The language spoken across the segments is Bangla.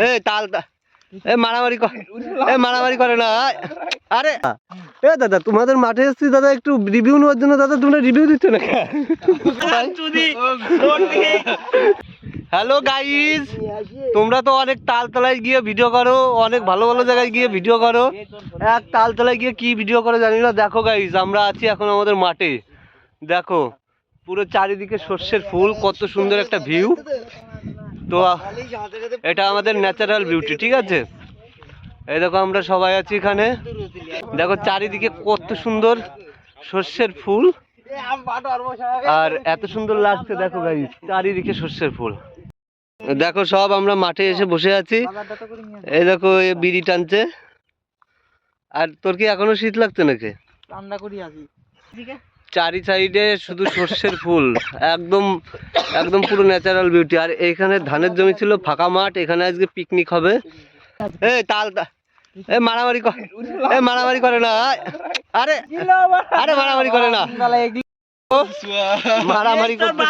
এই তাল মারামারি করে না। আরে এ দাদা তোমাদের মাঠে এসেছি দাদা, একটু রিভিউ নেওয়ার জন্য। দাদা তোমরা রিভিউ দিচ্ছ না? হ্যালো গাইস, তোমরা তো অনেক তালতলায় গিয়ে ভিডিও করো, অনেক ভালো ভালো জায়গায় গিয়ে ভিডিও করো। এক তালতলায় গিয়ে কি ভিডিও করো জানি না। দেখো গাইস, আমরা আছি এখন আমাদের মাঠে। দেখো পুরো চারিদিকে সর্ষের ফুল, কত সুন্দর একটা ভিউ। তো এটা আমাদের ন্যাচারাল বিউটি, ঠিক আছে? এই দেখো আমরা সবাই আছি এখানে। দেখো চারিদিকে কত সুন্দর সর্ষের ফুল, আর এত সুন্দর লাগছে। দেখো গাইস চারিদিকে সর্ষের ফুল। দেখো সব আমরা মাঠে এসে বসে আছি। এই দেখো এ বিড়ি টানছে। আর তোর কি এখনো শীত লাগছে নাকি? চারি সাইডে শুধু সর্ষের ফুল, একদম একদম পুরো ন্যাচারাল বিউটি। আর এইখানে ধানের জমি ছিল, ফাঁকা মাঠ, এখানে আজকে পিকনিক হবে। এই মারামারি করে না। আরে আরে মারামারি করে না, মারামারি করতে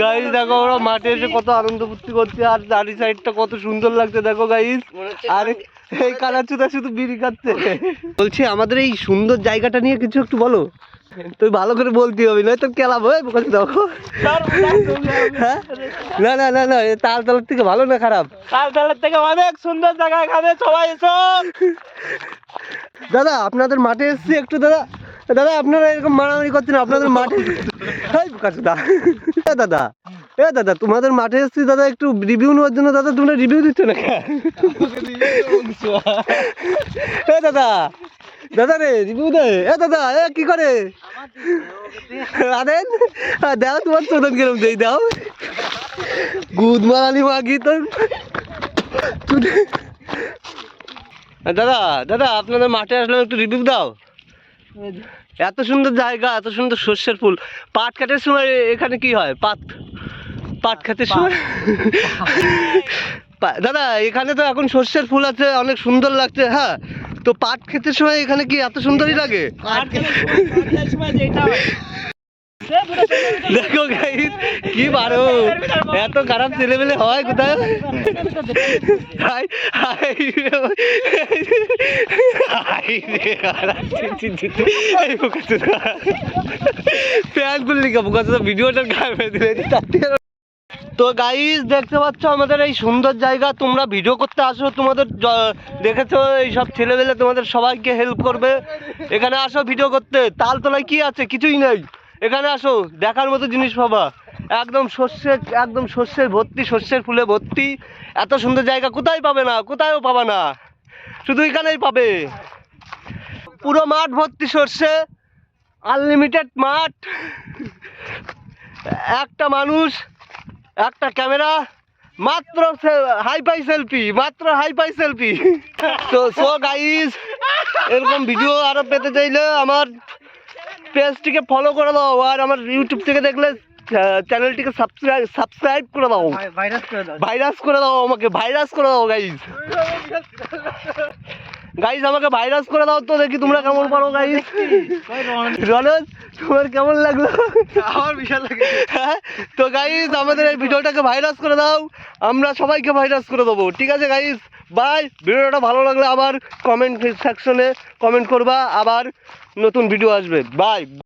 গাইস। দেখো আমরা মাঠে এসে কত আনন্দ ফুর্তি করছি, আর চারি সাইডটা কত সুন্দর লাগছে। দেখো গাইস, আর এই কালার চুদা শুধু বিড়ি খাচ্ছে। বলছি আমাদের এই সুন্দর জায়গাটা নিয়ে কিছু একটু বলো। তুই ভালো করে বলতে হবে, নয় তো কেলাবো। দেখো না না না না, তালতলার থেকে ভালো না খারাপ? তালতলার থেকে অনেক সুন্দর জায়গা, এখানে সবাই এসো। দাদা আপনাদের মাঠে এসছি একটু। দাদা দাদা আপনারা এরকম মারামারি করছেন আপনাদের মাঠে। দাদা এ দাদা তোমাদের মাঠে এসছি দাদা, একটু রিভিউ নেওয়ার জন্য। দাদা তোমরা রিভিউ দিচ্ছ না? এ দাদা দাদা রে রিভিউ দে। এ দাদা এ কি করে? আরে দাও তোমার চোদন কিরম দেই, দাও গুদ মারানি মাগি তোর। দাদা দাদা আপনাদের মাঠে আসলাম, একটু রিভিউ দাও। এত সুন্দর জায়গা, এত সুন্দর সর্ষের ফুল। পাট কাটার সময় এখানে কি হয়? পাট কাটার সময় দাদা এখানে তো এখন সর্ষের ফুল আছে, অনেক সুন্দর লাগছে। হ্যাঁ, তো পাট ক্ষেতের সময় এখানে কি এত সুন্দরই লাগে? দেখো গাইস কি পারো, এত খারাপ ছেলেমেলে হয় কোথায়? ভিডিওটা তো গাইস দেখতে পাচ্ছ আমাদের এই সুন্দর জায়গা। তোমরা ভিডিও করতে আসো, তোমাদের দেখেছো এইসব ছেলেমেলে তোমাদের সবাইকে হেল্প করবে। এখানে আসো ভিডিও করতে। তালতলায় কি আছে? কিছুই নেই। এখানে আসো, দেখার মতো জিনিস পাবা। একদম সর্ষের ভর্তি, সর্ষের ফুলে ভর্তি। এত সুন্দর জায়গা কোথায় পাবে না, কোথায়ও পাবে না, শুধু এখানেই পাবে। পুরো মাঠ ভর্তি সর্ষে, আনলিমিটেড মাঠ। একটা মানুষ, একটা ক্যামেরা, মাত্র হাইফাই সেলফি, মাত্র হাইফাই সেলফি। তো সো গাইস, এরকম ভিডিও আরো পেতে চাইলে আমার পেজটিকে ফলো করে দাও, আর আমার ইউটিউব থেকে দেখলে চ্যানেলটিকে সাবস্ক্রাইব করে দাও। ভাইরাস করে দাও, আমাকে ভাইরাস করে দাও গাইস। গাইস আমাকে ভাইরাস করে দাও তো, দেখি তোমরা কেমন পারো গাইস। রনজ তোমার কেমন লাগলো? আমার বিশাল লাগে। হ্যাঁ, তো গাইস আমাদের এই ভিডিওটাকে ভাইরাস করে দাও, আমরা সবাইকে ভাইরাস করে দেবো। ঠিক আছে গাইস, বাই। ভিডিওটা ভালো লাগলে আবার কমেন্ট সেকশনে কমেন্ট করবা, আবার নতুন ভিডিও আসবে। বাই।